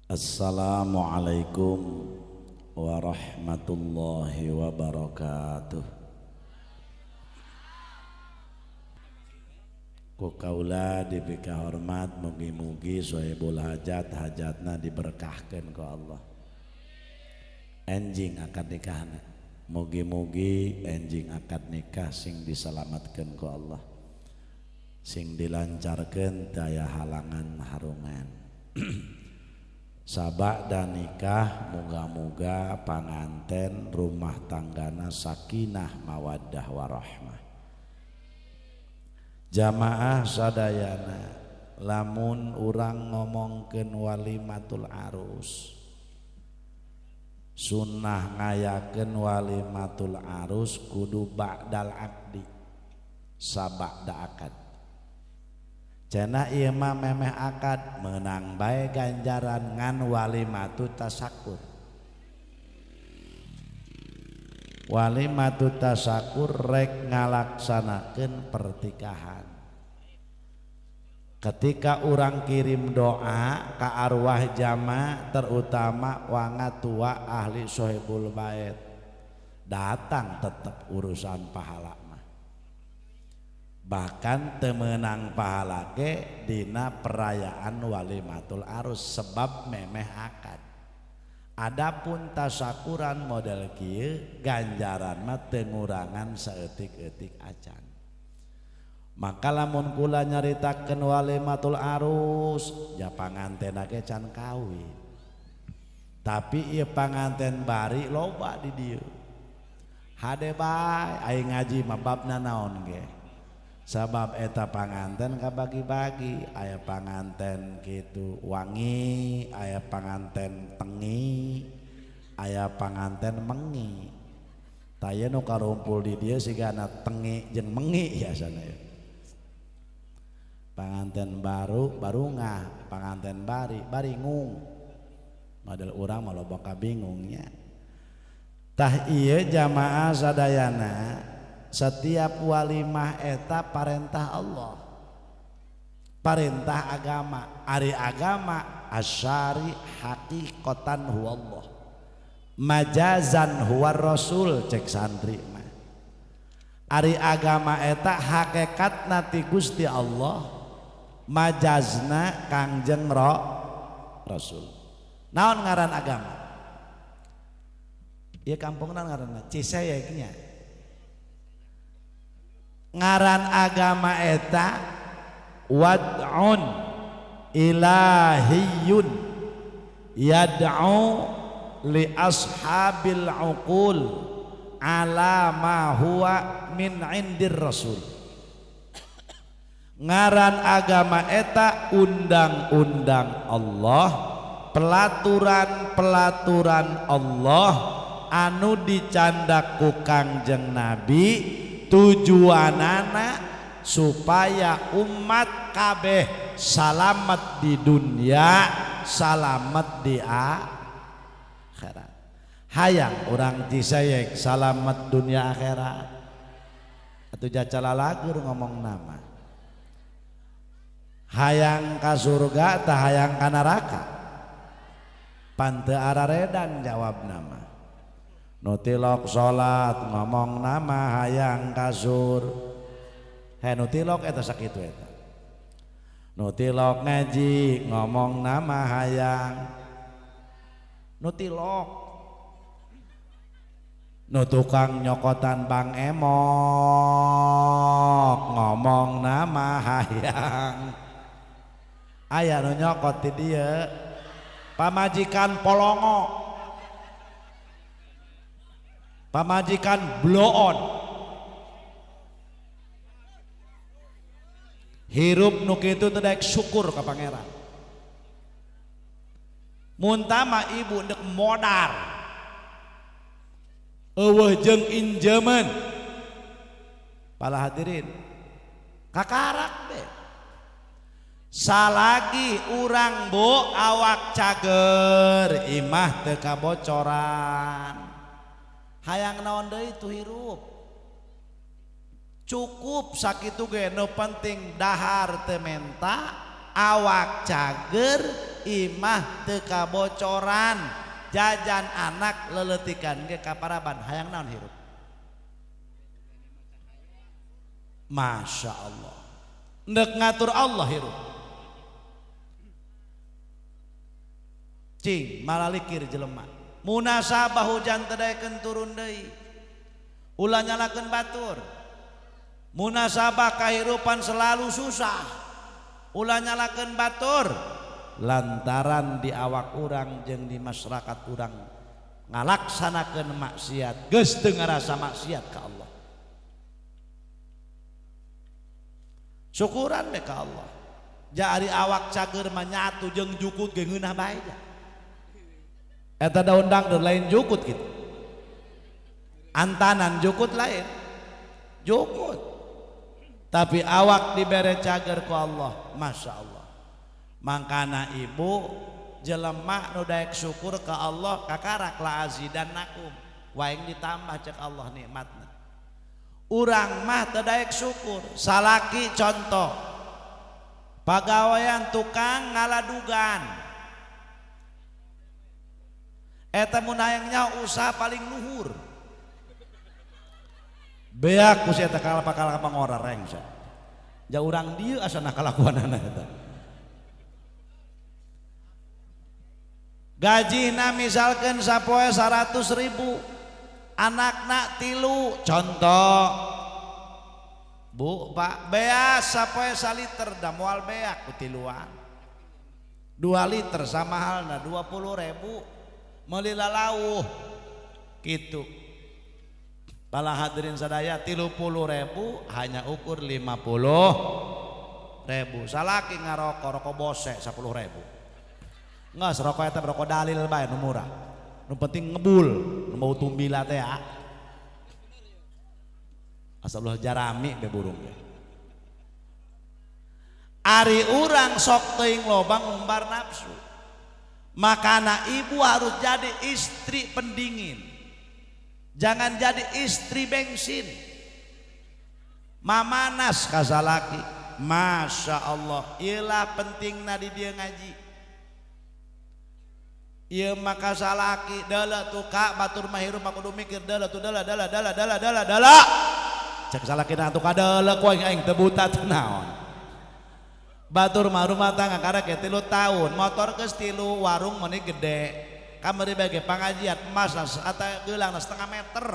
Assalamualaikum warahmatullahi wabarakatuh. Ku kaula diberi hormat, mugi-mugi sohibul hajat hajatna diberkahkan ku Allah. Enjing akad nikahna, mugi-mugi enjing akad nikah sing diselamatkan ku Allah, sing dilancarkan daya halangan harungan. Sabak dan nikah moga-moga panganten rumah tanggana sakinah mawaddah warahmah. Jamaah sadayana, lamun urang ngomongkeun walimatul arus, sunnah ngayakeun walimatul arus kudu ba'dal akdi, sabada akad. Cenah ieu mah memeh akad meunang bae ganjaran ngan walimatu tasakur. Walimatu tasakur rek ngalaksanakeun pertikahan. Ketika orang kirim doa ka arwah jama, terutama wanga tua ahli sohibul bait, datang tetap urusan pahala. Bahkan temenang pahala ke dina perayaan walimatul arus sebab memeh akad. Adapun tasakuran model kieu ganjaran mah teu ngurangan saeutik-eutik acan. Maka lamun kula nyaritakeun walimatul arus, ya pangantena ge can kawin. Tapi ieu panganten bari loba di dieu. Hade bae aing ngaji mah babna naon ge. Sabab eta panganten kabagi-bagi, aya panganten kitu wangi, aya panganten tengi, aya panganten mengi. Taya nu karumpul di dieu sigana tengi jeung mengi biasana ya. Panganten baru barungah, panganten bari baringung. Model urang mah loba kabingungnya. Tah ieu jamaah sadayana, setiap walimah eta parentah Allah, parentah agama. Ari agama asyari haqiqatan huwa Allah, majazan huwa rasul, cek santri mah. Ari agama eta hakikatna ti Gusti Allah, majazna Kangjeng Rasul. Naon ngaran agama? Ieu kampungna ngaranna Ciseuyeuh nya. Ngaran agama eta wad'un ilahiyun yad'u li ashabil uqul ala ma huwa min indir rasul. Ngaran agama eta undang-undang Allah, pelaturan-pelaturan Allah anu dicandak ku Kangjeng Nabi, tujuanana supaya umat kabeh salamet di dunia, salamet di akhirat. Hayang orang Ciseuyeuh salamet dunia akhirat. Atuh jacala lagur ngomong nama. Hayang ka surga tah hayang ka neraka. Panteu araredan jawab nama. Nutilok salat ngomong nama hayang kasur. Nutilok eta sakitu eta. Nutilok ngaji ngomong nama hayang. Nutilok. Nutukang nyokotan Bang Emok ngomong nama hayang. Aya nu nyokot ti dieu pamajikan Polongo, pamajikan bloon, hirup nu kitu teu daek syukur ka pangeran. Muntama ibu dek modar, eueuh jeung injemen. Para hadirin, kakarak deh. Salagi urang bo awak cager, imah teu kabocoran. Hayang naon deui tu hirup. Cukup sakitu ge nu penting dahar teu menta, awak cager imah teu kabocoran jajan anak leletikan ge kaparaban hayang naon hirup. Masya Allah ndek ngatur Allah hirup cing malalikir jelema munasabah hujan tedaekeun turun deui ulah nyalakeun batur munasabah kahirupan selalu susah ulah nyalakeun batur lantaran di awak urang jeung di masyarakat urang ngalaksanakeun maksiat geus teu ngarasa maksiat ka Allah syukuran we ka Allah ja ari awak cager mah nyatu jeung jukut ge ngeunah bae ja eta daun dangdut lain jukut gitu antanan jukut lain jukut tapi awak dibere cager ku Allah Masya Allah mangkana ibu jelema nu daek syukur ka Allah kakarak la azidannakum waing ditambah cek Allah nikmatna urang mah teu daek syukur salaki contoh pagawean tukang ngaladugan eta mun hayang nyaho usaha paling luhur beak ku eta kalapa-kalapa ngorareng sa ja urang dieu asana kalakuanana eta gajina misalkan sapoe 100.000 anakna 3 contoh bu pak beas sapoe 1 liter da moal beak ku 3 liter sama halna 20.000 meuli lalauh kitu pala hadirin sadaya 30.000 hanya ukur 50.000 salaki ngarokok rokok bose 10.000 nggak serokok eta rokok dalil bae nu murah nu penting ngebul nu mau tumbila teh ya asal jarami be burung ge ari urang sok teuing lobang umbar nafsu makana ibu harus jadi istri pendingin jangan jadi istri bensin mamanas kasalaki Masya Allah ilah pentingna di dia ngaji ieu maka salaki dala tuh kak batur mahirum aku kudu mikir dala tuh dala cek salakina tuh kadala ku aing teu buta teu naon batur mah rumah tangga karek 3 tahun motor geus 3 warung meuni gede kamari bage pangajian emas ata geulangna 0,5 meter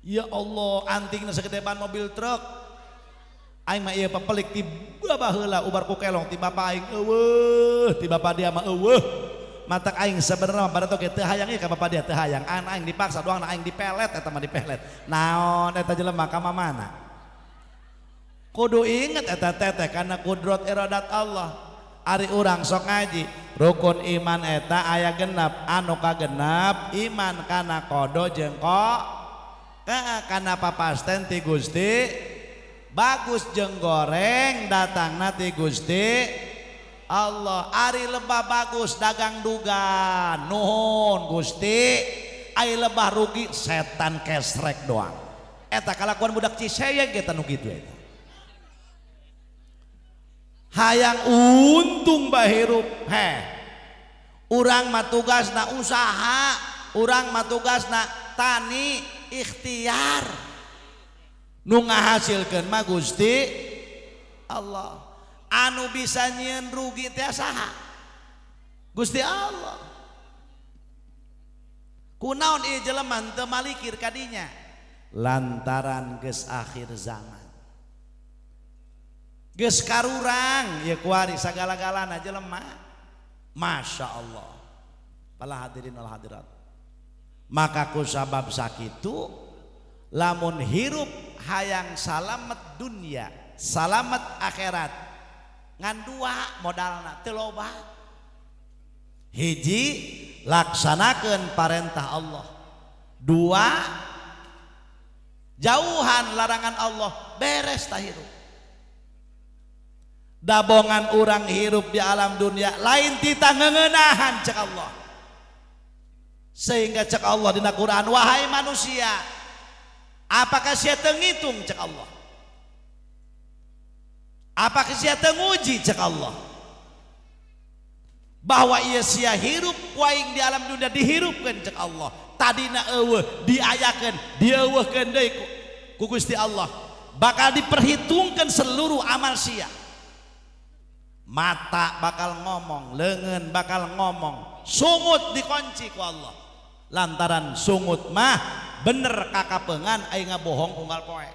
ya Allah antingna segede ban mobil truk aing mah ieu pepelik tiba baheula ubar ku kelong ti bapa aing eueuh ti bapa dia mah eueuh matak aing sebenarnya barato ge teu hayang ieu ka bapa dia teu hayang aing dipaksa doang aing dipelet eta mah dipelet naon eta jelema ka mamana kudu inget eta teteh karena kudrat iradat Allah ari urang sok ngaji rukun iman eta aya genep anu kagenep iman kana kodo jeung kana papasten ti Gusti bagus jeung goreng datangna ti Gusti Allah ari lebah bagus dagang dugan nuhun Gusti ai lebah rugi setan kesrek doang eta kalakuan budak Ciseuyeuh ge tanu kitu eta hayang untung bahirup urang mah tugasna usaha urang mah tugasna tani ikhtiar nu ngahasilkeun mah Gusti Allah anu bisa nyieun rugi teh saha Gusti Allah kunaon ieu jelema teu malikir kadinya lantaran geus akhir zaman geus karurang ieu kuari sagala-galana jelema Masya Allah pala hadirin wal hadirat maka ku sabab sakitu lamun hirup hayang salamet dunia salamet akhirat ngan 2 modalna teu loba hiji laksanakeun parentah Allah 2 jauhan larangan Allah beres tah hirup dabongan urang hirup di alam dunia lain tita ngeunahan cek Allah sehingga cek Allah dina Quran wahai manusia apakah sia teu ngitung cek Allah Apa sia teu nguji cek Allah bahwa ia sia hirup waing di alam dunia dihirupkeun cek Allah tadina eueuh diayakeun dieuweuhkeun deui ku Gusti Allah bakal diperhitungkan seluruh amal sia. Mata bakal ngomong, leungeun bakal ngomong, sungut dikunci ku Allah lantaran sungut mah bener kakapeungan aya ngabohong unggal poe.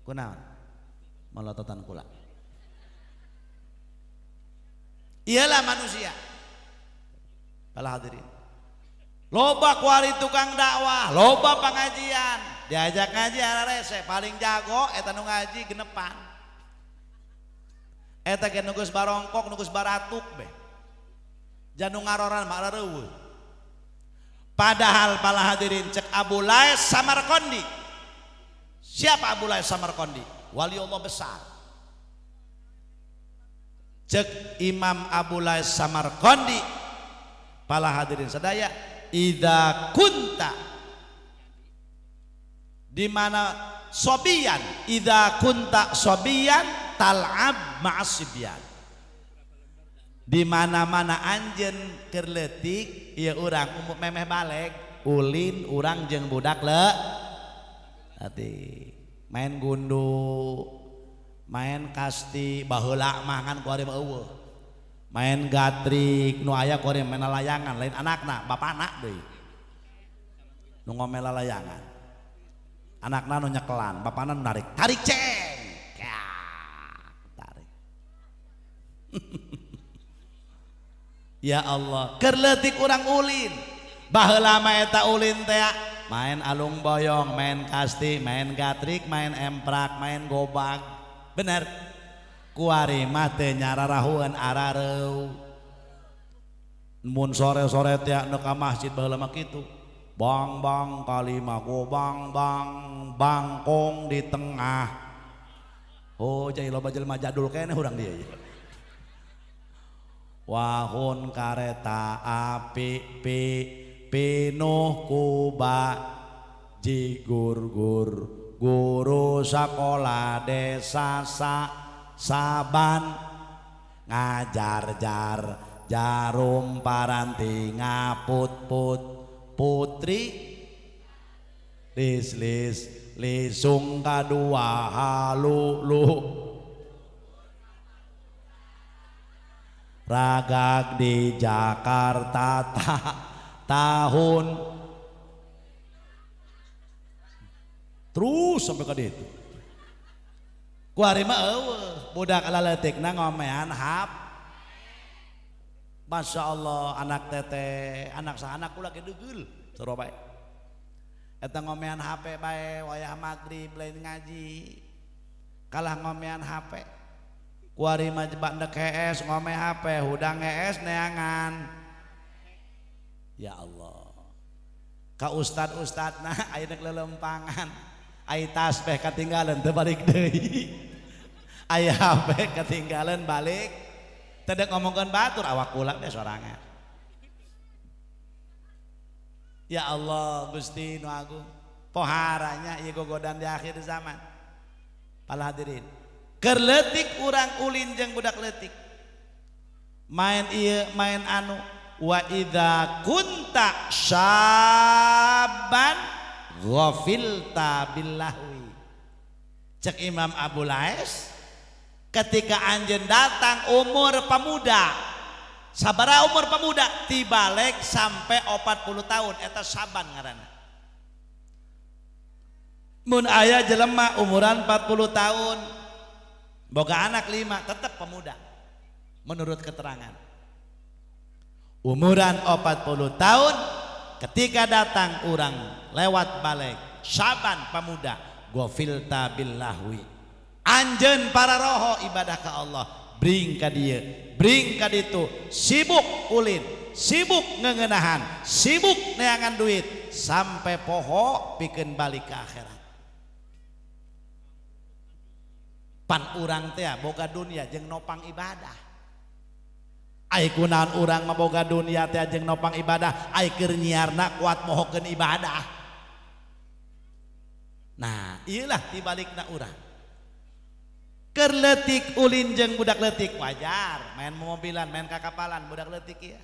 Kunaon melototan kula iyalah manusia. Para hadirin loba kuari tukang dakwah loba pengajian diajak ngaji ara rese paling jago eta nu ngaji genepan eta ge nugus barongkok nugus baratuk be janu ngaroran mah reueuh. Padahal para hadirin cek Abu Lais Samarqandi. Siapa Abu Lais Samarqandi? Wali Allah besar. Cek Imam Abu Lais Samarqandi, para hadirin sadaya, idza kunta di mana sobiyan, idza kunta sobiyan tal'ab ma'asibyan. Di mana-mana anjeun keur leutik ieu urang umum memeh balik ulin urang jeung budak hati main gundu main kasti baheula mah kan kuari mah eueuh main gatrik nu aya kuari main layangan lain anakna bapana deui nu ngomel layangan anakna nu nyekelan bapana nu narik tarik ceng ya tarik ya Allah keur leutik urang ulin baheula mah eta ulin teh main alung boyong, main kasti, main gatrik, main emprak, main gobag. Bener. Kuari mah teu nyararahueun arareu. Mun sore-sore teh nu ka masjid baheula mah kitu. Bang bang kalimah gobang bang bangkong di tengah. Oh, jadi loba jelema jadul kene urang dia. Wahun kareta api pi pinuh kuba jigur-gur guru sekolah desa saban ngajar-jar jarum paranti ngaput-put putri lis lisung kadua halulu ragak di Jakarta tahun terus sampai ke ditu kuari mah eueuh budak laleutikna ngomean hap Masya Allah anak teteh anak sahanak kula ge deugil soro bae eta ngomean HP bae wayah magrib lain ngaji kalah ngomean HP kuari mah jebak ndek HS ngome HP hudang HS neangan. Ya Allah ka ustad-ustadna aya nek lelempangan aya tasbih katinggalan teu balik deui aya HP katinggalan balik teu ngomongkeun batur awak kula teh sorangan. Ya Allah Gusti nu agung poharanya ieu gogodan di akhir zaman. Para hadirin keur leutik urang ulin jeung budak leutik main ieu main anu wa idza kunta syabban ghafilta billahwi. Cek Imam Abu Lais ketika anjeun datang umur pemuda sabaraha umur pemuda tibalik sampai 40 tahun eta saban ngaranna. Mun aya jelema umuran 40 tahun boga anak 5 tetap pemuda menurut keterangan. Umuran 40 tahun ketika datang orang lewat balik saban pemuda ghafilta billahwi anjeun para roho ibadah ke Allah bring ka dieu bring ka ditu sibuk ulin sibuk ngeuneunahan sibuk neangan duit sampai poho pikeun balik ke akhirat. Pan urang teh boga dunia jeung nopang ibadah. Ai kunaon urang mah boga dunia teh jeung nopang ibadah ai keur nyiarna kuat mohokeun ibadah. Nah iyalah tibalikna urang keur leutik ulin jeung budak leutik wajar main mobilan main kakapalan budak leutik ya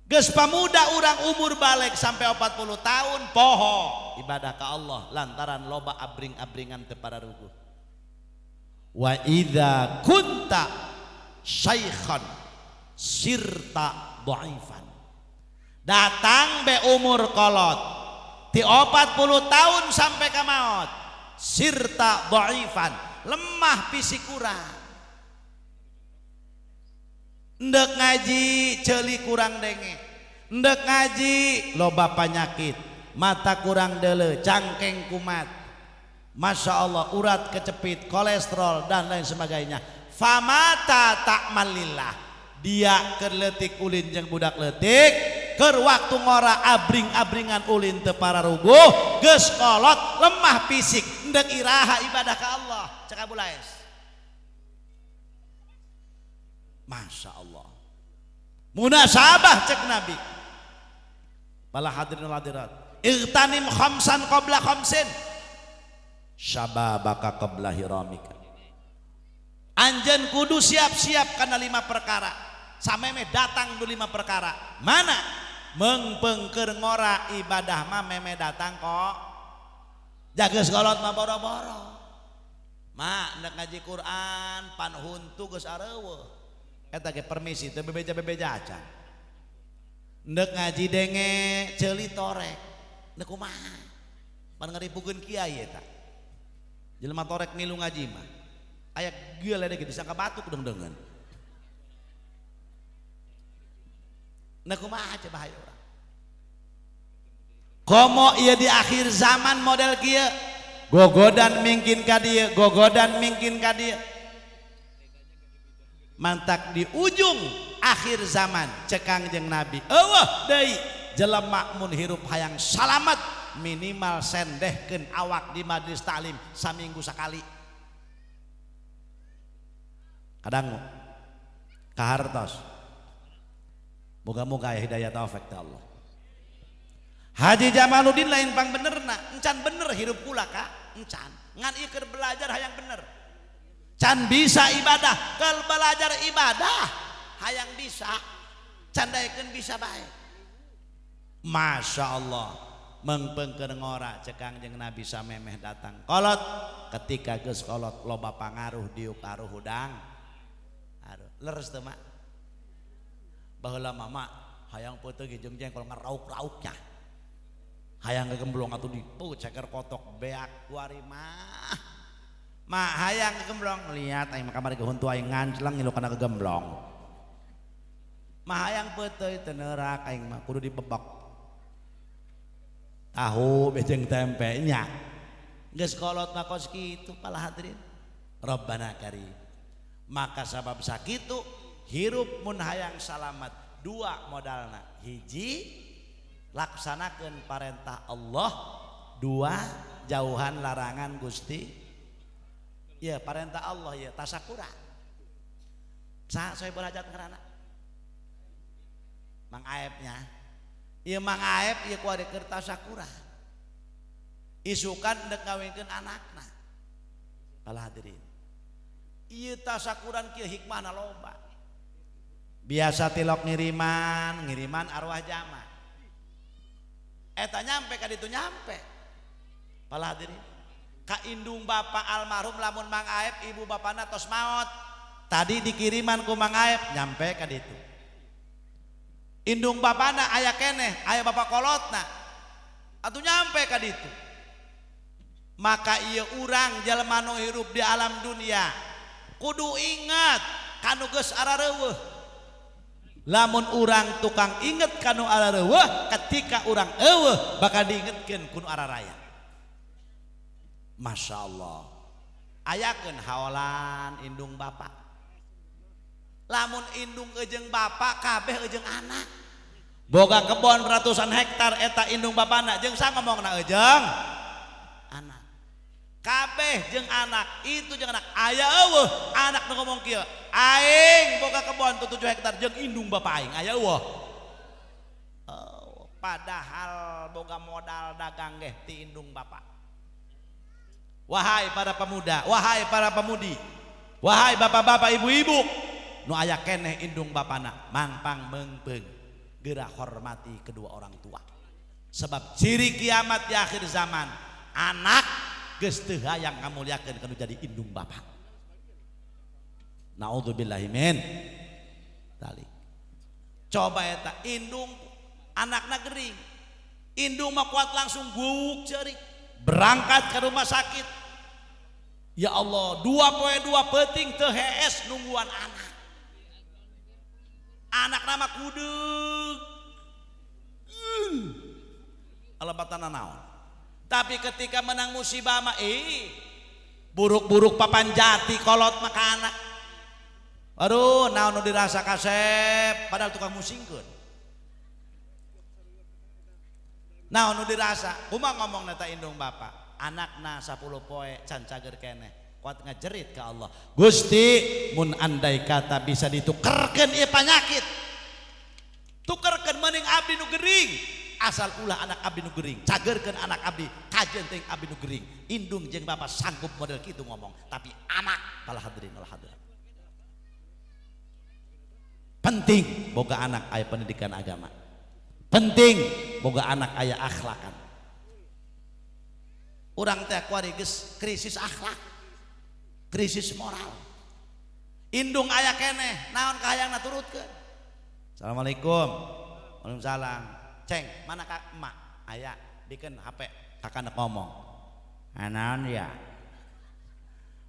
geus pamuda urang umur balik sampai 40 tahun poho ibadah ka Allah lantaran loba abring-abringan teu pararuguh wa idza kunta syaikhan sirta dhaifan datang be umur kolot ti 40 tahun sampai ka maot sirta dhaifan lemah fisik kurang ndek ngaji ceuli kurang denge ndek ngaji loba penyakit mata kurang deuleu cangkeng kumat Masya Allah urat kecepit kolesterol dan lain sebagainya famata ta'malillah dia keur leutik ulin jeung budak leutik keur waktu ngora abring-abringan ulin teu pararuguh geus kolot lemah fisik ndek iraha ibadah ka Allah cek Abu Lais Masya Allah munasabah cek Nabi bala hadirin hadirat igtanim khamsan qabla khamsin syababaka qabla hiramika anjeun kudu siap-siap kana 5 perkara sameme datang du 5 perkara mana mengpengker ngora ibadah mah meme datang kok jaga sekolot mah boro-boro mak hendak ngaji Quran pan huntu geus areueuh eta ge permisi teu bebeja-bebeja acan hendak ngaji denge ceuli torek teu kumaha pan ngaripukeun kiai eta jelema torek milu ngaji mah aya geul ede gitu disangka batuk deung-deungan nah kumaha aja bahaya orang komo ieu di akhir zaman model kieu gogodan mingkin ka dieu gogodan mingkin ka dieu mantak di ujung akhir zaman cekang jeung Nabi eueuh deui jelema mun hirup hayang salamet minimal sendehkeun awak di majelis taklim saminggu sakali kadang kahartos moga-moga ya hidayah taufik ta Allah Haji Jamaluddin lain pang benerna encan bener hirup kula ka encan ngan ieu keur belajar hayang bener can bisa ibadah keur belajar ibadah hayang bisa candaekeun bisa bae Masya Allah mengpengker ngora cekang jeung Nabi samemeh datang kolot ketika geus kolot loba pangaruh diuk aruh hudang aduh leres teu mak baheula mama hayang peuteung jeung jengkol ngarauk-rauknya hayang gegemblong atuh dipu ceker kotok beak kuari mah hayang gegemblong lihat aing kamari ke huntu aing ngancleng ngilu kana gegemblong mah hayang peuteung teu neurak aing mah kudu dibebek tahu bejeng tempenya geus kolot makos kitu pala hadirin Rabbana karim maka sabab sakitu hirup mun hayang salamet 2 modalna hiji laksanakeun parentah Allah 2 jauhan larangan Gusti ya parentah Allah ya tasakura saha saya berhajat ngarana Mang Aepnya ieu Mang Aep ieu kuari keur tasakura isukan dek ngawinkeun anakna pala hadirin ieu tasakuran kieu hikmahna loba biasa tilok ngiriman arwah jamaah eta nyampe ka ditu nyampe pala hadirin ka indung bapa almarhum lamun Mang Aep ibu bapana tos maot tadi dikiriman ku Mang Aep nyampe ka ditu indung bapana aya keneh aya bapak kolotna atuh nyampe ka ditu maka ieu urang jalma nu hirup di alam dunia kudu ingat kanu geus arareuweuh lamun urang tukang inget kanu arareuweuh ketika urang eueuh bakal diingetkeun ku nu araraya Masya Allah ayakeun haolan indung bapak lamun indung ejeng bapak kabeh ejeng anak boga kebon ratusan hektar eta indung bapana jeung sa ngomongna ejeng anak kabeh jeung anak itu jeung anak aya eueuh anak nu ngomong kieu aing boga kebon 7 hektar jeung indung bapak aing aya eueuh padahal boga modal dagang ge ti indung bapak Wahai para pemuda, wahai para pemudi, wahai bapak-bapak, ibu-ibu, nu aya keneh indung bapana, mangpang mengpeung, geura hormati kedua orang tua. Sebab ciri kiamat di akhir zaman, anak geus teu hayang ngamulyakeun kana jadi indung bapa. Naudzubillahi min dzalik. Coba eta indung anakna gering. Indung mah kuat langsung guguk ceurik. Berangkat ke rumah sakit. Ya Allah, 2.2 penting teu hees nungguan anak. Anak nama kudug. Alabatana naon. Tapi ketika menang musibah mah buruk-buruk papan jati kolot maka anak. Aduh, naon nu dirasa kasep padahal tukang musingkeun. Naon nu dirasa? Kumaha ngomong neta indung bapa? Anakna 10 poe can cager keneh. Kuat ngajerit ke Allah. Gusti, mun andai kata bisa ditukerkeun ieu panyakit. Tukerkeun mending abdi nu gering. Asal ulah anak abdi nu gering, cagerkeun anak abdi, kajeun teuing abdi nu gering. Indung jeung bapa sanggup model kitu ngomong, tapi anak kalah hadirin wal hadirat. Penting boga anak aya pendidikan agama. Penting boga anak aya akhlakan. Urang teh kuari geus krisis akhlak, krisis moral. Indung aya keneh, naon kahayangna turutkeun. Assalamualaikum. Waalaikumsalam. Ceng, mana kak emak? Aya, bikin HP kakak ngomong. Naon ya?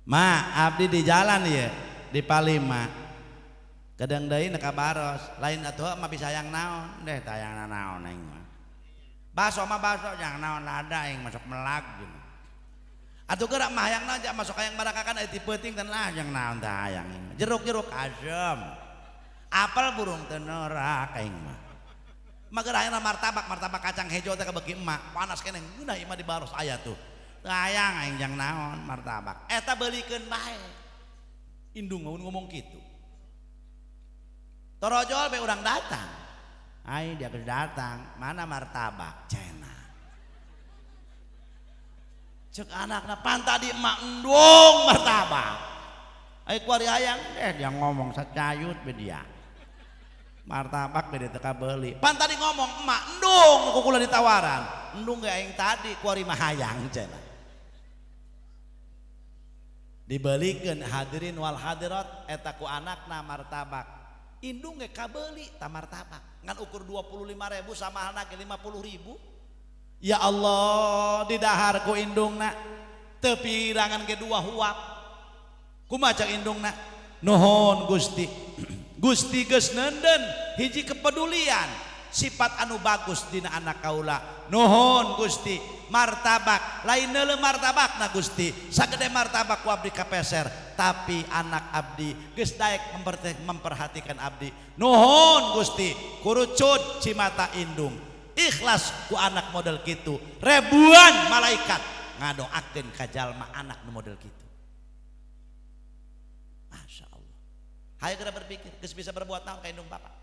Ma, abdi di jalan ya, di Palima. Kadang deui neka baros, lain atuh mah bisa yang naon, deh tayangna naon aing mah. Baso mah baso yang naon lada aing masuk melag gitu. Atuh geura mah hayang naon masuk hayang barakakan aya ti peuting teh lah yang naon teh hayang. Jeruk-jeruk asem. Apel burung teu neurak aing mah. Mager hayangna martabak kacang hejo teh kabeuki emak panas keneh geunah ieu mah di baros aya tuh. Teu hayang aing jang naon martabak. Eta beulikeun bae. Indung ngomong kitu. Torojol be urang datang. Ai dia geus datang, mana martabak cenah. Cek anakna pan tadi emak endung martabak. Ai kuari hayang dia ngomong sacayut be dia. Martabak beda teka beli. Pan tadi ngomong emak endung ku kula ditawaran. Endung ge aing tadi kuari mah hayang cenah. Dibelikeun hadirin wal hadirat eta ku anakna martabak. Indung ge kabeuli ta martabak. Ngan ukur 25.000 samahalna ge 50.000. Ya Allah, didahar ku indungna teu pirangan ge 2 huap. Kumaha cak indungna? Nuhun Gusti. Gusti geus nenden hiji kepedulian sifat anu bagus dina anak kaula. Nuhun Gusti, martabak lain neuleuh martabakna Gusti, sagede martabak ku abdi kapeser, tapi anak abdi geus daek memperhatikan abdi. Nuhun Gusti, kurucut cimata indung, ikhlas ku anak model kitu. Ribuan malaikat ngadoakeun ka jalma anak nu model kitu. Masya Allah. Hayu geura berpikir, geus bisa berbuat naon ka indung bapak.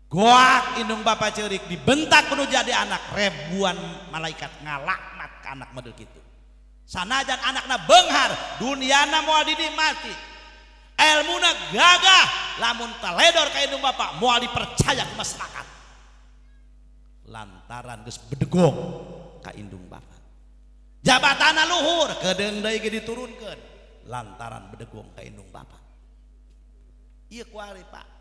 Goak indung bapak ceurik dibentak penuh jadi anak, ribuan malaikat ngalaknat ke anak model gitu. Sanajan anakna beunghar, duniana moal dinikmati, ilmuna gagah, lamun taledor ka indung bapak moal dipercaya ke masyarakat. Lantaran geus bedegong ka indung bapak. Jabatana luhur, kedeung deui ge diturunkeun lantaran bedegong ka indung bapak. Ieu kuari Pak.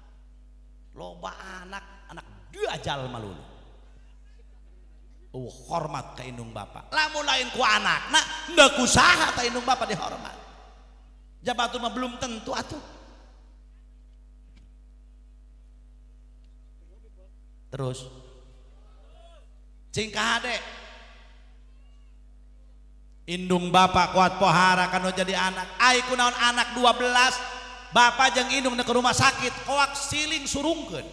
Loba anak diajal malulu. Hormat ka indung bapak. Lamun lain ku anakna, henteu kusaha ta indung bapak dihormat. Jabatun mah belum tentu atuh. Terus cingkah ade. Indung bapak kuat pohara kanu jadi anak. Ai kunaon anak 12. Bapak jeung indung ke rumah sakit, koak siling surungkeun.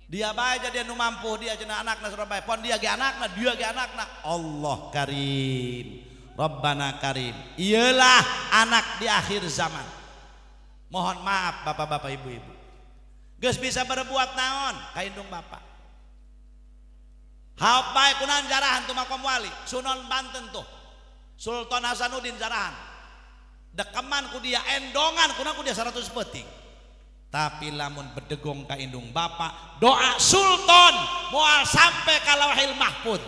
Dia bae jadi anu mampu, dia cenah anakna Surabaya. Pon dia ge anakna, dia ge anakna. Allah Karim. Rabbana Karim. Iyalah anak di akhir zaman. Mohon maaf bapak-bapak ibu-ibu. Geus bisa berbuat naon ka indung bapak. Hapai kunaon jarahan tuh makom wali Sunan Banten tuh Sultan Hasanuddin jarahan dekeman ku dia endongan kuna ku dia 100 peting tapi lamun bedegong ka indung Bapa doa sultan moal sampai ka Lauhil Mahfuz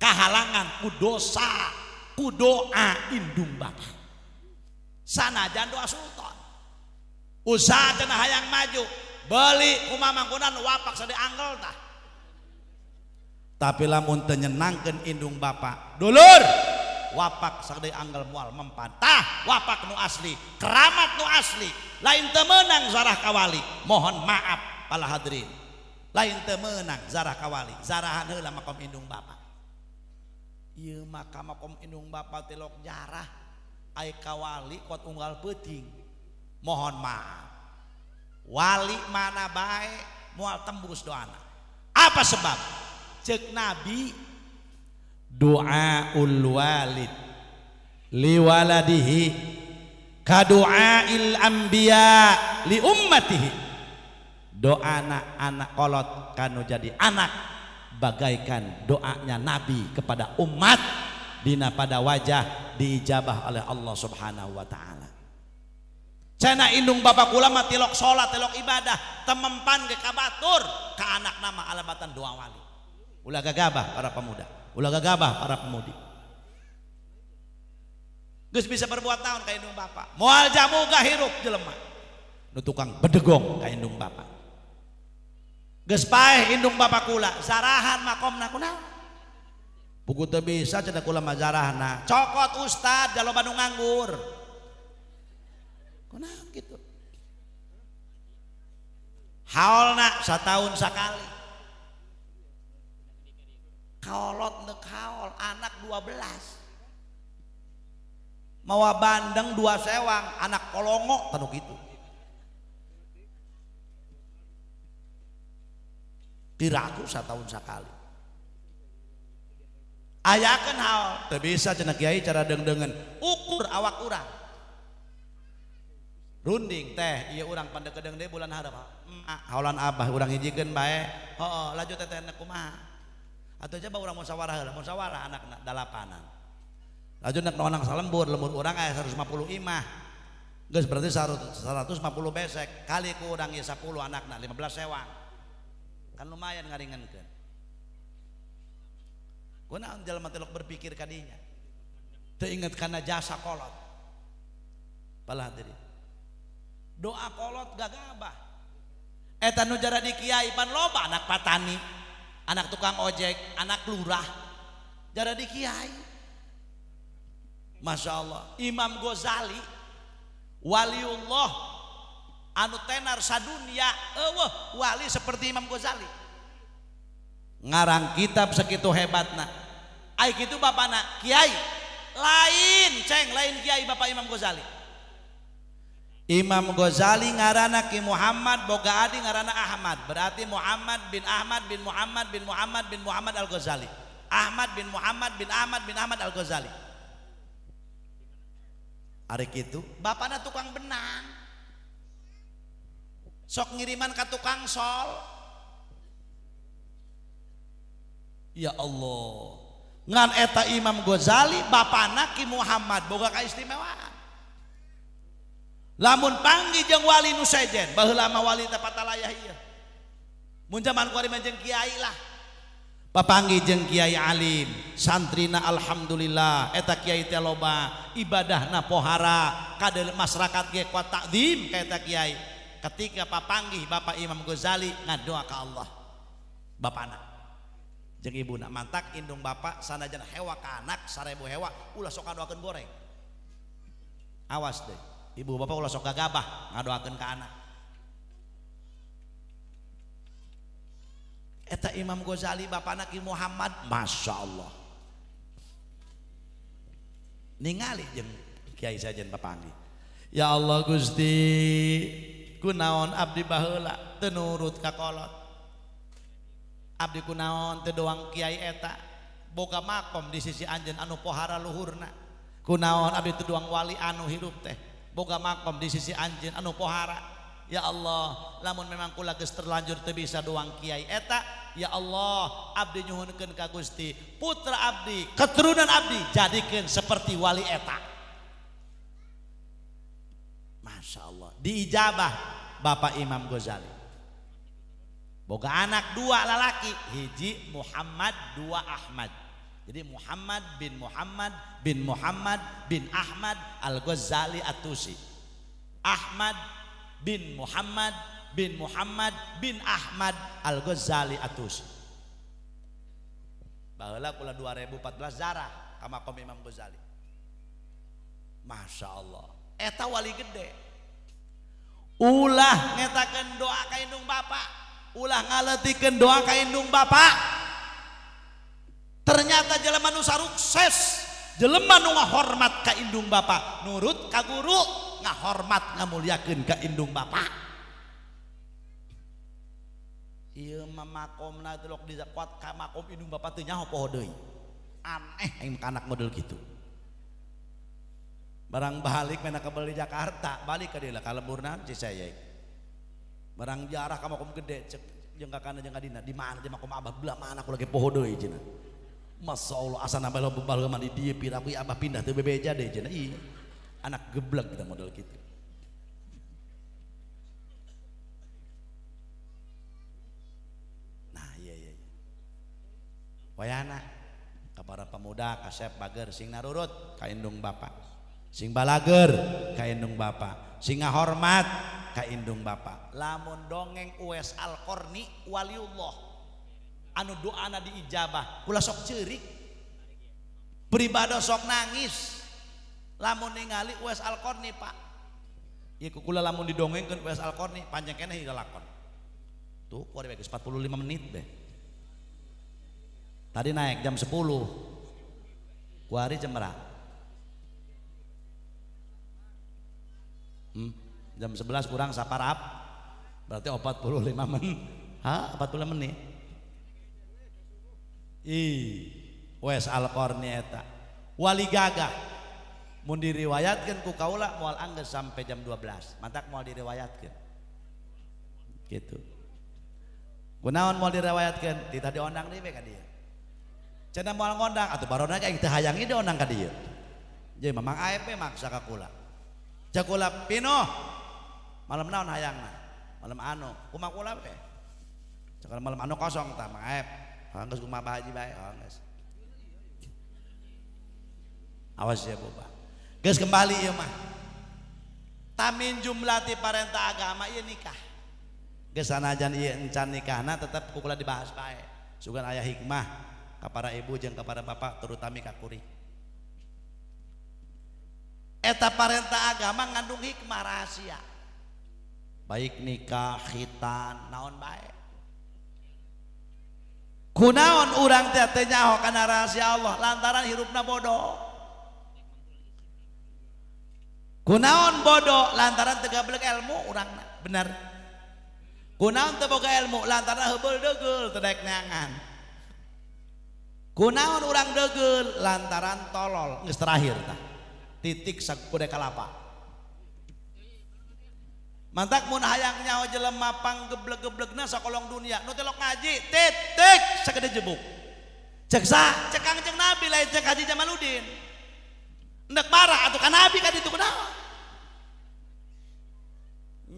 kahalangan ku dosa ku doa indung Bapa sanajan doa sultan usaha cenah hayang maju beli kumamangkunan wapak sade anggel tah tapi lamun teu nyenangkeun indung Bapa dulur wapak sade anggel moal mempan tah wapak nu asli keramat nu asli lain teu meunang zarah kawali mohon maaf para hadirin lain teu meunang zarah kawali zarahan heula makom indung Bapa ieu maka makom indung Bapa telok jarah ai kawali kot unggal peuting mohon maaf wali mana bae moal tembus doana apa sebab cek Nabi doaul walid liwaladihi kadu'ail anbiya li ummatihi doana anak kolot kanu jadi anak bagaikan doanya Nabi kepada umat dina pada wajah diijabah oleh Allah Subhanahu wa taala cena indung Bapa kula mah tilok salat tilok ibadah temempan ge kabatur ka anak nama alabatan doa wali ulah gagabah para pemuda ulah gagabah para pemudi geus bisa berbuat naon ka indung Bapa moal jamu gahirup jelema nu tukang bedegong ka indung Bapa geus paeh indung Bapa kula zarahan makomna kunaon buku teu bisa cenah kula mah zarahna cokot ustad jaloba nu nganggur kunaon kitu haolna satahun sakali kaolot neuk haol anak 12 mawa bandeng 2 sewang anak kolongo tanu kitu diraku satahun sakali ayakeun haol teu bisa cenah kiai cara deung-deungeun ukur awak urang runding teh ieu urang pandekedeung deui bulan hareup haolan abah urang hijikeun bae heuh laju teteh kumaha atau coba orang musyawarah anak dalapanan laju nak nonang salembur lembur orang aya 150 imah geus berarti 150 besek kali ku urang ieu 10 anakna 15 sewang kan lumayan ngaringenkeun kunaon jalma telok berpikir kadinya teu inget kana jasa kolot pala hadirin doa kolot gagabah eta nu jara di kiai pan loba anak patani anak tukang ojek, anak lurah jara di kiai Masya Allah Imam Ghazali waliullah anu tenar sadunya eueuh wali seperti Imam Ghazali ngarang kitab sakitu hebatna ai kitu bapana kiai lain kiai Bapak Imam Ghazali Imam Ghazali ngarana Ki Muhammad boga adi ngarana Ahmad berarti Muhammad bin Ahmad bin Muhammad bin Muhammad bin Muhammad Al-Ghazali Ahmad bin Muhammad bin Ahmad bin Ahmad Al-Ghazali ari kitu bapana tukang benang sok ngiriman ka tukang sol ya Allah ngan eta Imam Ghazali bapana Ki Muhammad boga kaistimewaan lamun panggih jeung wali nu sejen baheula mah wali teh patalayah ieu mun zaman kuari mah jeung kiai lah papanggih jeung kiai alim santrina alhamdulillah eta kiai teh loba ibadahna pohara kadel masyarakat ge kuat takdim ka eta kiai ketika papanggih Bapak Imam Ghazali ngadoa ka Allah bapana jeung ibuna mantak indung Bapak sanajan hewa ka anak 1000 hewa ulah sok ngadoakeun goreng awas deui ibu bapak ulah sok gagabah ngadoakeun ka anak eta Imam Ghazali bapana Ki Muhammad Masya Allah ningali jeung kiai sajen papanggih ya Allah Gusti kunaon abdi baheula teu nurut ka kolot abdi kunaon teu doang kiai eta boga makom di sisi anjeun anu pohara luhurna kunaon abdi teu doang wali anu hirup teh boga makom di sisi anjeun anu pohara ya Allah lamun memang kula geus terlanjur teu bisa doang kiai eta ya Allah abdi nyuhunkeun ka Gusti putra abdi keturunan abdi jadikeun seperti wali eta. Masya Allah diijabah Bapak Imam Ghazali boga anak dua lalaki hiji Muhammad dua Ahmad. Jadi Muhammad bin Muhammad bin Muhammad bin Ahmad Al-Ghazali At-Tusi, Ahmad bin Muhammad bin Muhammad bin Ahmad Al-Ghazali At-Tusi. Baheula kula 2014 zarah ka makom Imam Ghazali. Masya Allah eta wali gede. Ulah ngetakeun doa ka indung Bapak, ulah ngaleutikeun doa ka indung Bapak. Ternyata jelema nu sukses, jelema nu ngahormat ka indung Bapak, nurut ka guru, ngahormat ngamuliakeun ka indung Bapak. Ieu mah makomna teh lok dizakwat ka makom indung Bapak teh nyaho poho deui. Aneh aing anak model kitu. Barang balik mena ka di Jakarta, balik ka dieu ka lemburna Cisayeuk. Barang jarah ka makom gede cek jeung ka kana jeung ka dina, di mana teh makom Abah belah mana aku lagi poho deui cenah. Masya Allah asana belo bebal di dia pirapi abah pindah tuh bebeja deh cenah ih anak geblek kita model gitu. Nah iya wayana ka para pemuda kasep bager sing narurut ka indung Bapak, sing balager ka indung Bapak, sing ngahormat ka indung Bapak. Lamun dongeng Uwais Al-Qarni waliullah anu doana diijabah kula sok ceurik pribadi sok nangis lamun ningali Uwais Al-Qarni Pak. Ieu kula lamun didongengkeun Uwais Al-Qarni panjang keneh ieu lakon tuh kuari geus 45 menit deh. Tadi naik jam 10 kuari jam berapa? Jam 11 kurang saparap berarti 45 menit. 45 menit. Uwais Al-Qarni eta wali gagah mun diriwayatkeun ku kaula moal anggeus sampai jam 12 mantak moal diriwayatkeun gitu. Kunaon moal diriwayatkeun ti tadi ondang deui ka dieu cenah moal ngondang atuh barona aing teu hayang ieu ondang ka dieu jeung mamang AFP maksa ka kula cek kula pino malam naon hayangna malam anu kumaha kula we cek malam anu kosong tah mang AFP angges kumaha bahaji bae angges. Awas ya boba. Geus kembali ieu mah. Tamin jumlah ti parentah agama ieu nikah. Geus sanajan ieu encan nikahna tetep kukula dibahas bae. Sugan aya hikmah ka para ibu jeung ka para bapak terutami ka kuring. Eta parentah agama ngandung hikmah rahasia. Baik nikah, khitan, naon bae. Kunaon urang teh teh nyaho kana rahasia Allah lantaran hirupna bodoh. Kunaon bodoh lantaran teu gablek ilmu urangna bener. Kunaon teu boga ilmu lantaran heubeul deugel teu daek neangan. Kunaon urang deugel lantaran tolol geus terakhir tah. Titik sakude kalapa. Mantak mun hayang nyaho jelema panggeblek-geblegna sakolong dunia nu teh lok ngaji titik sagede jebuk cek sa cek Kangjeng Nabi lain cek Haji Jamaluddin hendak marah atuh ka Nabi ka ditu kunaon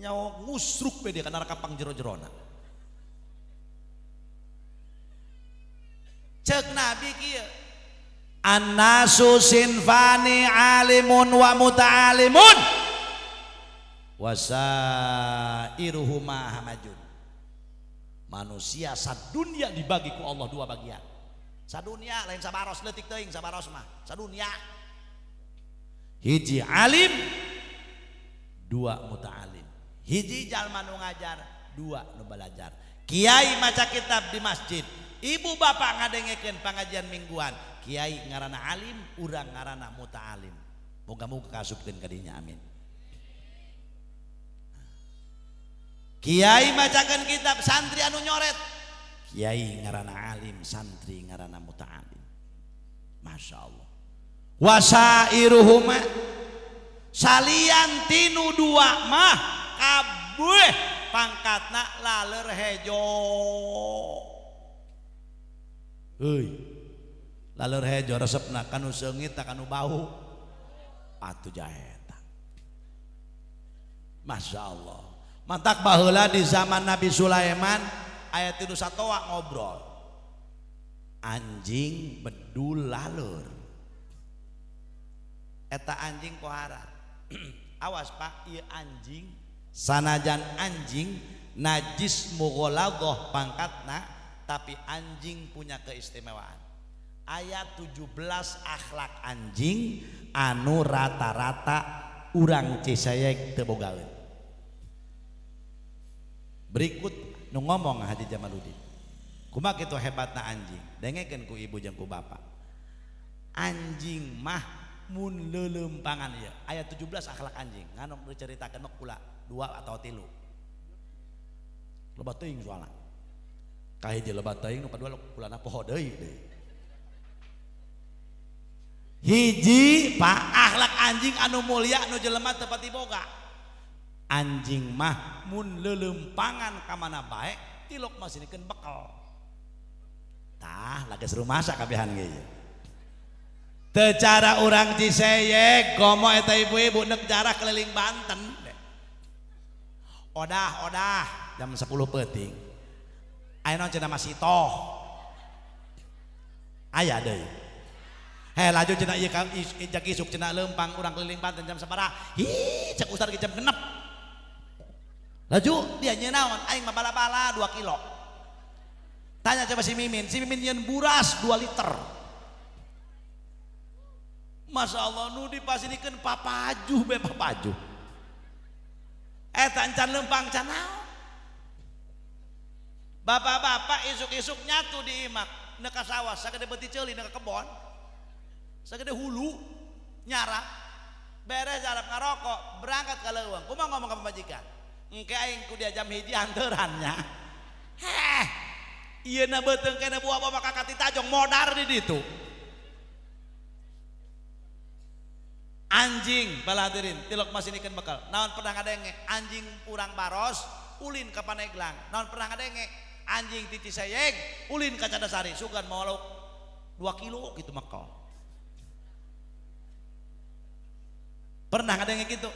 nyaho ngusruk we dia ka neraka pangjero-jerona cek Nabi kieu annasu sinfani alimun wa muta'alimun wasairuhuma hamajun. Manusia sadunia dibagi ku Allah dua bagian. Sadunia lain sabaros leutik teuing sabaros mah. Sadunia. Hiji alim, dua muta'alim. Hiji jalma nu ngajar, dua nu belajar. Kiai maca kitab di masjid, ibu bapak ngadengekeun pangajian mingguan. Kiai ngaranna alim, urang ngaranna muta'alim. Moga-moga kasupkeun ka dinya amin. Kiai macakan kitab santri anu nyoret kiai ngaranna alim santri ngaranna muta'alim. Masya Allah. Wasairuhuma salian tinu dua mah kabeh pangkatna laler hejo heuy laleur hejo resepna kanu seungit kanu bau atuh jaeta. Masya Allah. Mantak baheula di zaman Nabi Sulaiman aya tilu satoa ngobrol anjing bedul laleur eta anjing pohara. Awas Pak, ieu anjing sanajan anjing najis mughalaghah pangkatna tapi anjing punya keistimewaan. Ayat 17 akhlak anjing anu rata-rata urang Ciseuyeuh teu bogaeun. Berikut nu ngomong Haji Jamaluddin. Kumaha kitu hebatna anjing, dengekeun ku ibu jeung ku bapak. Anjing mah mun leuleumpangan ieu. Ayat 17 akhlak anjing, nganu diceritakeun mah kula 2 atau 3. Loba teuing soalna. Kahiji loba teuing nu kadua kulana poho deui. Hiji Pak akhlak anjing anu mulia anu jelema teu pati boga. Anjing mah mun leuleumpangan ka mana bae tilok masinikeun bekal. Tah lages rumasa kabehan ge. Teu cara urang Ciseuyeuh komo eta ibu-ibu neuk jarah keliling Banten. Odah jam 10 peuting. Aya naon cenah masih toh. Aya deui. He laju cenah ieu jak isuk cenah leumpang urang keliling Banten jam sabaraha? Hi cek ustar ge jam 6. Laju dia nyenaon aing mah bala-bala 2 kilo. Tanya coba si Mimin nyeun buras 2 liter. Masya Allah nu dipasinikeun papajuh be papajuh. Eta encan leumpang can naon? Bapak-bapak isuk-isuk nyatu di imak neuk ka sawah sagede beuti ceuli neuk ka kebon. Sagede hulu nyara beres arep ngarokok berangkat ka leuweung. Kumaha ngomong ka pamajikan? Engke aing ku dia jam 1 anteuran nya. Heh. Ieu na beuteung kena buah maka kati tajong modar di ditu. Anjing bala hadirin tilok masinikeun bekal. Naon pernah ngadenge anjing urang Baros ulin ka Paneglang. Naon pernah ngadenge anjing ti Ciseuyeuh ulin ka Cadasari sugan mau 2 kilo gitu makal. Pernah ngadenge gitu?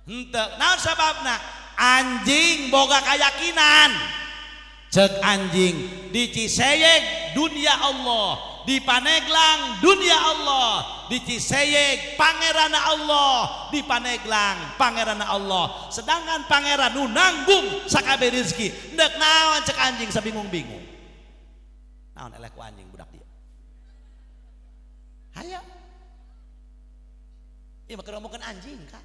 Henteu. Naon sababna? Anjing boga keyakinan. Cek anjing di Ciseuyeuh dunia Allah, di Paneglang dunia Allah, di Ciseuyeuh pangeranna Allah, di Paneglang pangeranna Allah. Sedangkan pangeran nu nanggung sakabeh rezeki. Neuk naon cek anjing sabingung-bingung. Naon eleh ku anjing budak dia. Hayo. Ieu mah keromokeun anjing kan.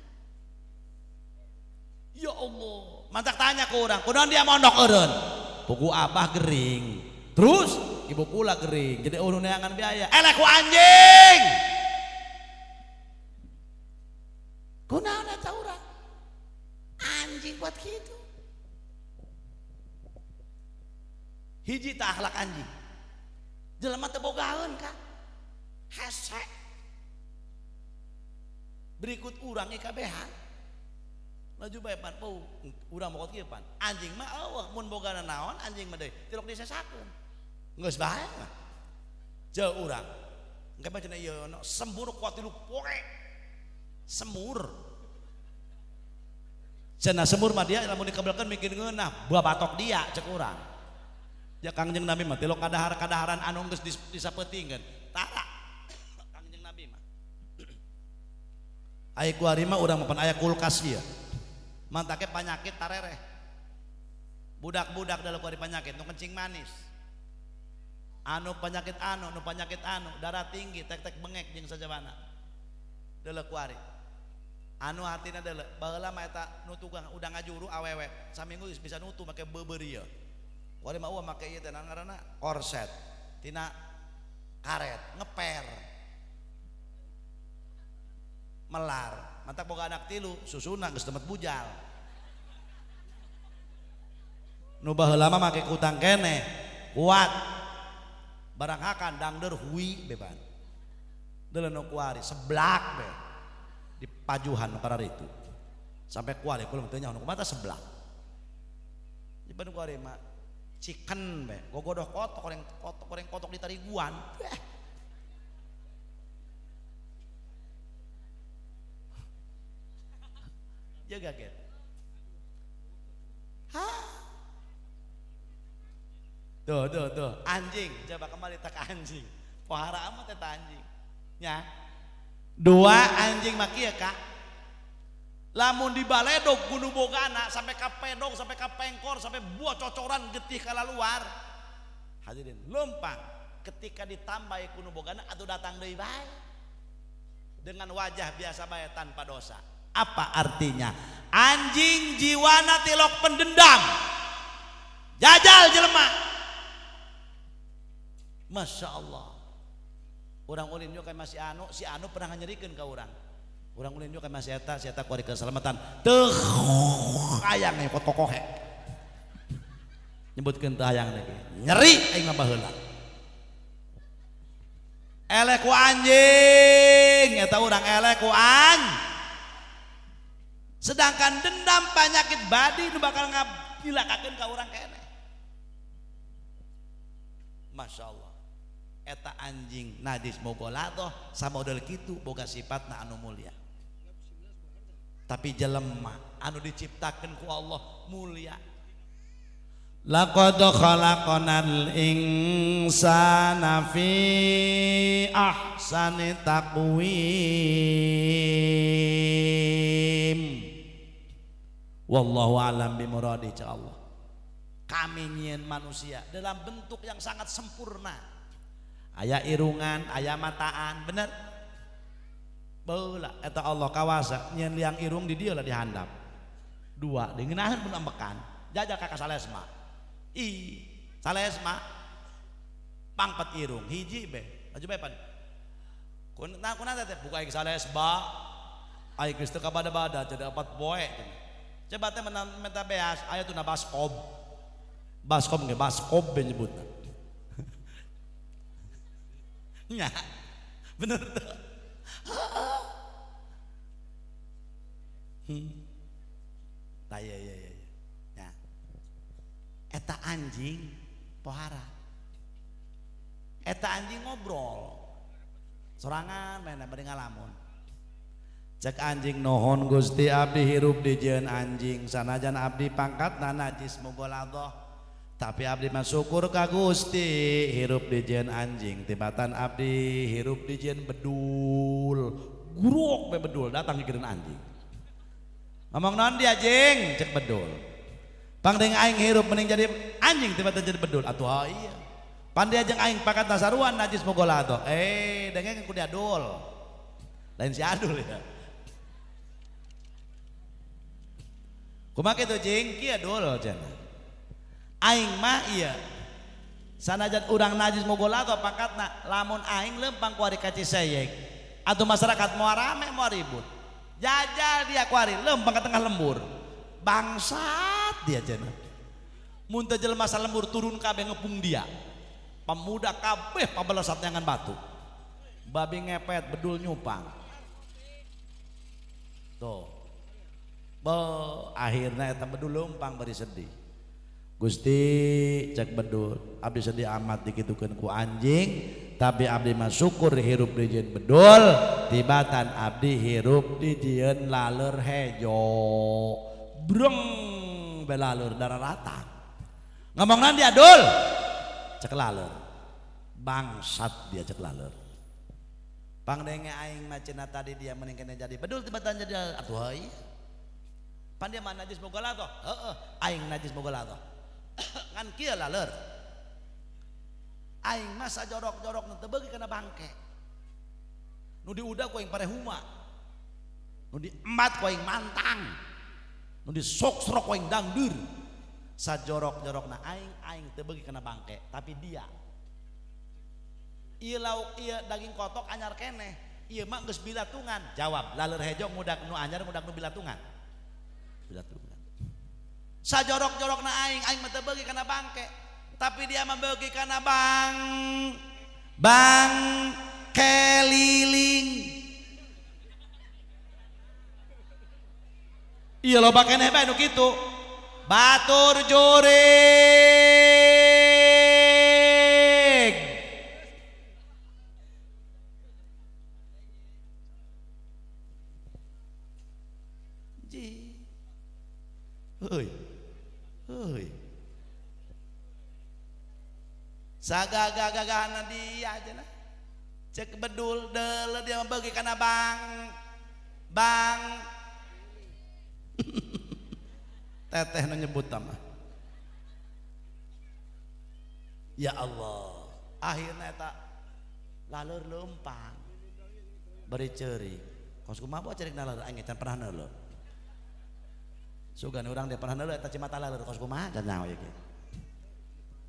Ya Allah, mantak tanya ke orang, kunaon dia mondok eureun? Pugu abah gering. Terus ibu pula gering. Jadi urang neangan biaya. Eleh ku anjing. Kunaon eta urang? Anjing buat kitu. Hiji tah akhlak anjing. Jelema teu bogaeun ka. Hese. Berikut urang ieu kabehan. Laju bae pan pau urang mokot kieu pan. Anjing mah eueuh mun bogana naon anjing mah deui tilok disesakeun. Geus bae mah. Jeuh urang. Engke mah cenah ieu sembur kuat tilu poe. Semur. Cenah semur mah dia lamun dikebelkeun mikir ngeunah, buah batok dia cek urang. Ya Kangjeng Nabi mah tilok kadahar-kadaharan anu geus disapeutingkeun. Tara. Kangjeng Nabi mah. Aya kuari mah urang mah aya kulkas ieu. Mantake penyakit tarereh. Budak-budak dalam kuari penyakit nu kencing manis. Anu penyakit anu, darah tinggi, tek-tek bengek jeung sajabana. Deuleu kuari. Anu artina deuleu, baheula mah eta nu tukang udah ngajuru awewe, saminggu bisa nutu make beubeur ieu. Kuari mah eueuh make ieu teh ngaranna korset. Tina karet, ngeper. Melar. Mantak boga anak tilu susuna geus tempat bujal. Nu baheula mah make kutang keneh kuat barang hakan dangdeur hui beban deuleu nu kuari seblak be di pajuhan nu kararitu sampai kuari kulo teu nyaho nu kumaha seblak di Bandung kuari mah chicken be gogodoh kotok goreng kotok di tariguan jaga get tuh anjing coba kembali tak anjing pohara amat eta anjing nya dua anjing maki ya kak lamun di baledog gunung bogana sampai ka pedong sampai ka pengkor sampai buah cocoran getih kala luar hadirin lempang ketika ditambahi gunung bogana atau datang deui bae dengan wajah biasa bae tanpa dosa apa artinya anjing jiwana tilok pendendam jajal jelema Masya Allah orang ulin juga masih si anu pernah nyerikeun ka urang orang ulin juga masih eta si eta kuari keselamatan teu hayang nih kokohe nyebutkeun teu hayang lagi nyeri aing mah baheula elek ku anjing eta urang elek ku sedangkan dendam penyakit badi nu bakal ngabillakakeun ka urang keneh Masya Allah eta anjing najis mogoladoh samodel kitu boga sifatna anu mulia tapi jelema anu diciptakeun ku Allah mulia laqad khalaqnal insana fi ahsani taqwim wallahu alam bimuradi ca Allah kami nyieun manusia dalam bentuk yang sangat sempurna aya irungan, aya mataan, bener? Baula, eta Allah kawasa nyen liang irung di dia lah dihandap. Dua, dengenahan pun ambekan. Jajal kakak salesma. Salesma pangpet irung, hiji be. Aju be pan. Kuna teh buka ieu salesba. Ai geus teu kabada-bada jadi 4 poe. Coba teh menta beas, aya tuna baskob. Baskob ge baskob be nyebutna. Ya, bener tuh. Ya. Eta anjing pohara. Eta anjing ngobrol. Sorangan main bari ngalamun. Cek anjing nohon Gusti abdi hirup di jeun anjing sanajan abdi pangkatna najis mugoladoh. Tapi abdi mah syukur ka Gusti hirup di jeun anjing tibatan abdi hirup di jeun bedul guruk be bedul datang dikeun anjing ngomong naon dia anjing cek bedul pangdeng aing hirup mending jadi anjing tibatan jadi bedul atuh iya pan dia jeung aing pakat nasaruan najis mogoladoh dengeng ku dia adul lain si adul ya kumaha kitu jing kieu adul cenah aing mah iya sanajan urang najis mogoladoh pangkatna lamun aing lempang kuari ka Ciseyek atuh masyarakat moal rame moal ribut jajal dia kuari lempang ka tengah lembur bangsat dia cenah mun teu jelema salembur turun kabeh ngepung dia pemuda kabeh pabelesat nyangan batu babi ngepet bedul nyupang tuh akhirna eta bedul lempang bari sedih Gusti cek bedul abdi sedih amat dikitukeun ku anjing tapi abdi mah syukur hirup di jeun bedul tibatan abdi hirup di jeun laleur hejo breng belaleur dararata ngomongna dia dul cek laleur bangsat dia cek laleur pangdenge aing mah cenah tadi dia mending kena jadi bedul tibatan jadi atuh heuy pan dia mah najis mogoladoh aing najis mogoladoh kan kieu laleur aing mah sajorok-jorok nu teu beuki kana bangke nu diudag ku aing parehuma nu diembat ku aing mantang nu disok-sok ku aing dangdur sajorok-jorokna aing teu beuki kana bangke tapi dia ieu lauk ieu daging kotok anyar keneh ieu mah geus bilatungan jawab laleur hejo mudak nu anyar mudak nu bilatungan sajorok-jorokna aing mah teu beuki kana bangke tapi dia mah beuki kana bang keliling iya loba keneh bae nu kitu batur juri hiji heuy sagagagagana dia aja nah cek bedul deuleu dia bagi kana bang teteh nu nyebut mah ya Allah akhirna eta laleur leumpang bari ceurik kos kumaha bae cerik laleur aing can pernah neuleur sugan urang teh pernah neuleur eta cimata laleur kos kumaha can nyaho ieu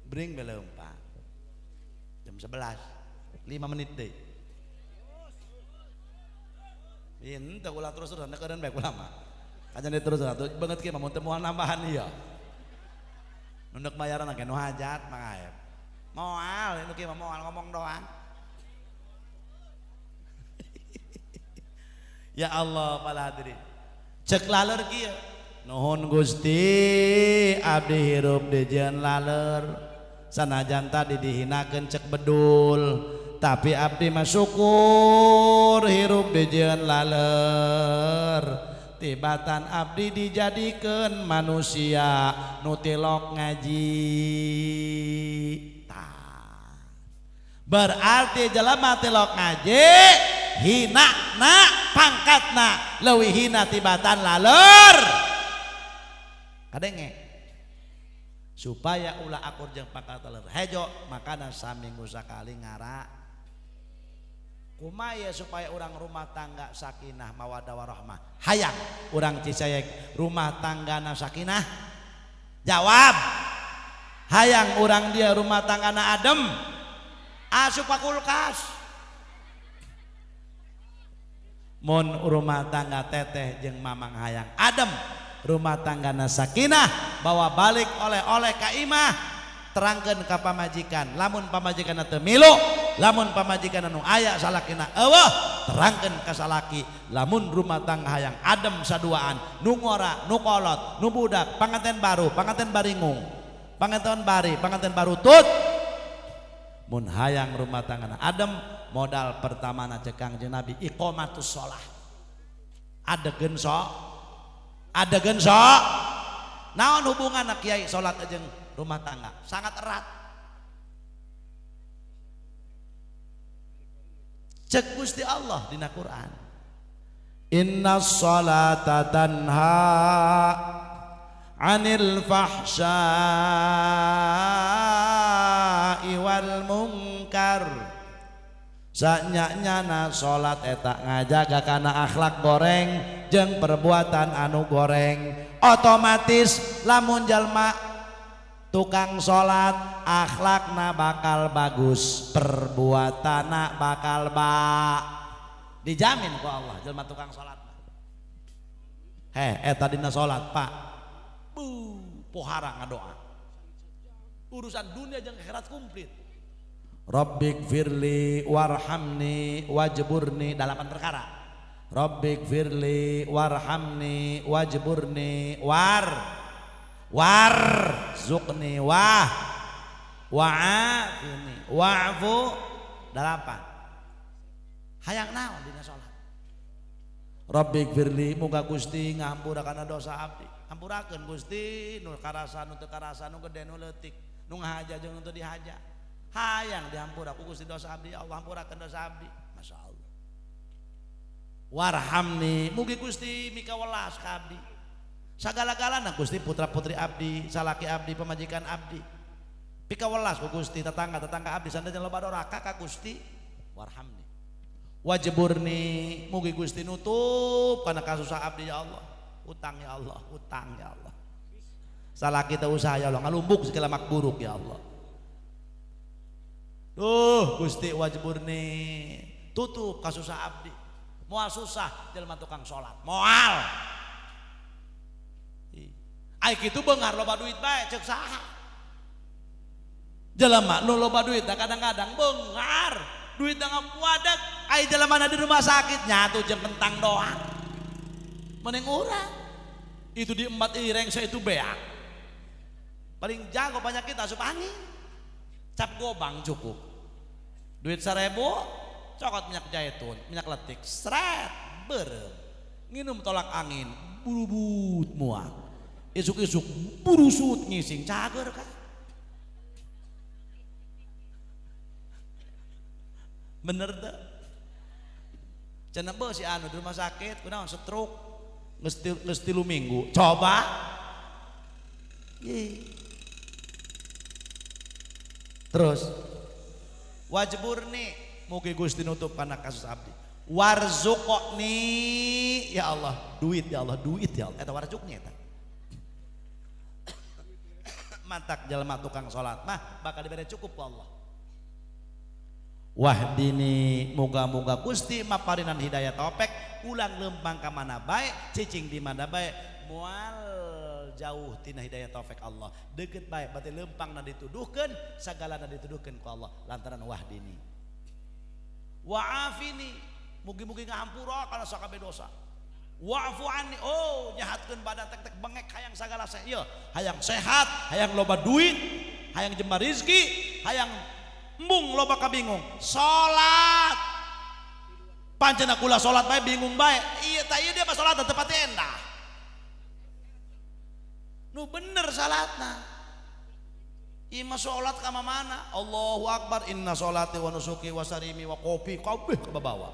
bring be leumpang jam 11 5 menit deui ente ulah terus-terusan neukeureun bae ulama ajan terus atuh beungeut kieu mah mun teu moal nambahan ieu nu neuk bayaran ge nu hajat mangaep moal nu kieu mah moal ngomong doang ya Allah para hadirin cek laleur kieu nuhun Gusti abdi hirup di jeun laleur sanajan tadi dihinakeun cek bedul tapi abdi mah syukur hirup di jeun laleur tibatan abdi dijadikeun manusia nu tilok ngaji tah berarti jelema tilok ngaji hinana pangkatna leuwih hina tibatan laleur kadenge supaya ulah akur jeung pangkat laleur hejo makana saminggu sakali ngara kumaha supaya urang rumah tangga sakinah mawaddah warahmah hayang urang Cisaek rumah tanggana sakinah jawab hayang urang dia rumah tanggana adem asup ka kulkas mun rumah tangga teteh jeung mamang hayang adem rumah tanggana sakinah bawa balik oleh-oleh ka imah terangkeun ka pamajikan lamun pamajikan teu milu lamun pamajikan nu aya salakina eueuh terangkeun ka salaki lamun rumah tangga hayang adem saduaan nu ngora nu kolot nu budak panganten baru panganten baringung panganten bari panganten baru tut mun hayang rumah tanggana adem modal pertamana cek Kangjeng Nabi iqamatus shalah adegeun sok naon hubunganna kiai salat jeung rumah tangga sangat erat cek Gusti Allah dina Quran innas sholata tanha 'anil fahsya'i wal munkar sanyanyana salat eta ngajaga kana akhlak goreng jeung perbuatan anu goreng otomatis lamun jalma tukang salat akhlakna bakal bagus perbuatana bakal dijamin ku Allah jalma tukang salat eta dina salat Pak pohara ngadoa urusan dunia jeung akhirat komplit Rabbik firli warhamni wajburni 8 perkara Rabbik firli warhamni wajburni warzuqni wa'afini wa'fu 8 hayang naon dina salat Rabbik firli muga Gusti ngampura kana dosa abdi ampurakeun Gusti nu karasa nu teu karasa nu gede nu leutik nu ngahaja jeung nu teu dihaja hayang dihampura ku Gusti dosa abdi Allah hampurakeun dosa abdi masyaallah warhamni mugi Gusti mika welas ka abdi sagala-galana Gusti putra-putri abdi salaki abdi pamajikan abdi pika welas ku Gusti tetangga-tetangga abdi sandeung loba doraka ka Gusti warhamni wajburni mugi Gusti nutup kana kasusah abdi ya Allah utang ya Allah utang ya Allah salaki teu usaha ya Allah ngalumbuk segala makburuk ya Allah Gusti wajburni tutup kasusah abdi moal susah jelema tukang salat moal ai kitu beungar loba duit bae ceuk saha jelema nu loba duit kadang-kadang beungar duit ngapuadeg ai jelema di rumah sakit nyatu jeung kentang doang mending urang itu di empat ireng saya itu beak paling jago penyakit asup angin cap gobang cukup duit 1000 cokot minyak zaitun minyak letik seret berem nginum tolak angin burubut muak isuk-isuk burusut ngising cager kan bener tuh cenah beuh si anu di rumah sakit kunaon stroke geus 3 minggu coba ye terus wajburni mugi Gusti nutup kana kasus abdi warzuqni ya Allah duit ya Allah eta warzuqni eta mantak jalma tukang salat mah bakal diberi cukup ku Allah wahdini moga-moga Gusti maparinan hidayah taufik ulang lempang ka mana bae cicing di mana bae moal jauh tina hidayah taufik Allah deket baik berarti lempang na dituduhkeun sagala na dituduhkeun ku Allah lantaran wahdini wa'afini mugi-mugi ngahampura kana sakabeh dosa wa'fu anni oh nyahatkeun badan tek-tek bengek hayang sagala ieu hayang sehat hayang loba duit hayang jembar rezeki hayang embung loba kabingung salat pancen kula salat bae bingung bae ieu tah ieu dia pas salat teu pati endah nu bener salatna ima sholat kama mana Allahu Akbar inna sholati wa nusuki wa sarimi wa kopi kabeh kebawa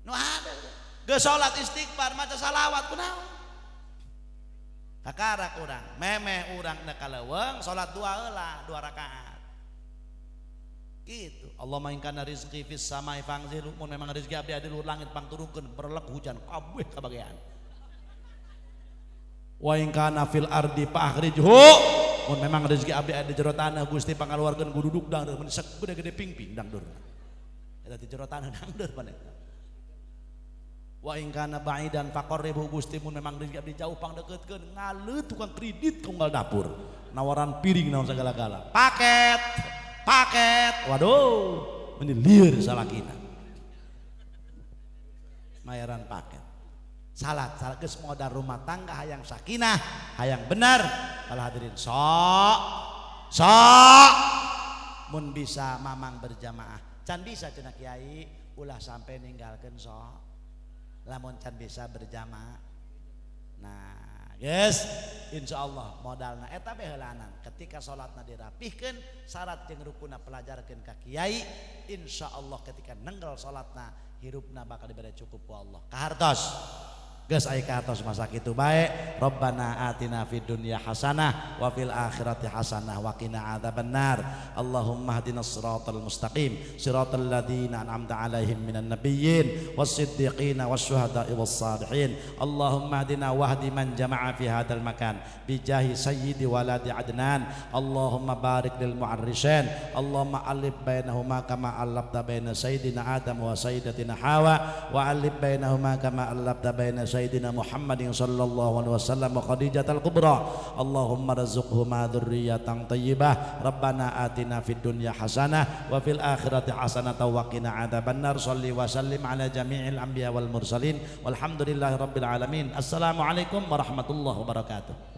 nu ada ge sholat istighfar maca salawat kunaon kakara urang memeh urang na kaleuweung sholat 2 rakaat gitu Allahumma in kana rizqi fis samai fangzilu mun memang rezeki abdi adi luhur langit pangturunkeun berelek hujan kabeh kabagean wa in kana fil ardi fa'khrijhu mun memang rezeki abdi adi jero tanah Gusti pangaluarkeun ku duduk dangdeur mun sek gede-gede ping-ping dangdeur eta ti jero tanah dangdeur pan eta wa in kana ba'idan faqarribhu Gusti mun memang rezeki abdi jauh pangdeukeutkeun ngaleut tukang kredit ka unggal dapur nawaran piring naon segala-gala paket waduh ini lieur salakina mayaran paket salat geus modal rumah tangga hayang sakinah hayang benar kalau hadirin sok mun bisa mamang berjamaah can bisa cenah kiai ulah sampai ninggalkeun sok lamun can bisa berjamaah nah yes, insyaallah modalna eta beheulanana ketika salatna dirapihkeun syarat jeung rukunna pelajarkeun ka kiai insyaallah ketika nenggel salatna hirupna bakal diberi cukup ku Allah kahartos geus aya kahartos masa kitu bae Rabbana atina fid dunya hasanah wa fil akhirati hasanah wa qina adzabannar Allahumma hdinas siratal mustaqim siratal ladzina an'amta 'alaihim minan nabiyyin was-siddiqin wasyuhada'i was-shalihin Allahumma hdina wahdi man jama'a fi hadzal makan bi jahi sayyidi waladi adnan Allahumma barik lil mu'arrishin Allahumma alif bainahuma kama alafta baina sayyidina Adam wa sayyidatina Hawa wa alif bainahuma kama alafta baina Sayyidina Muhammadin sallallahu alaihi wasallam wa Khadijatul Kubra Allahumma rizqhuma dzurriyyatan thayyibah Rabbana atina fid dunya hasanah wa fil akhirati hasanah wa qina adzabannar shalli wa sallim ala jami'il anbiya wal mursalin walhamdulillahi rabbil alamin assalamualaikum warahmatullahi wabarakatuh.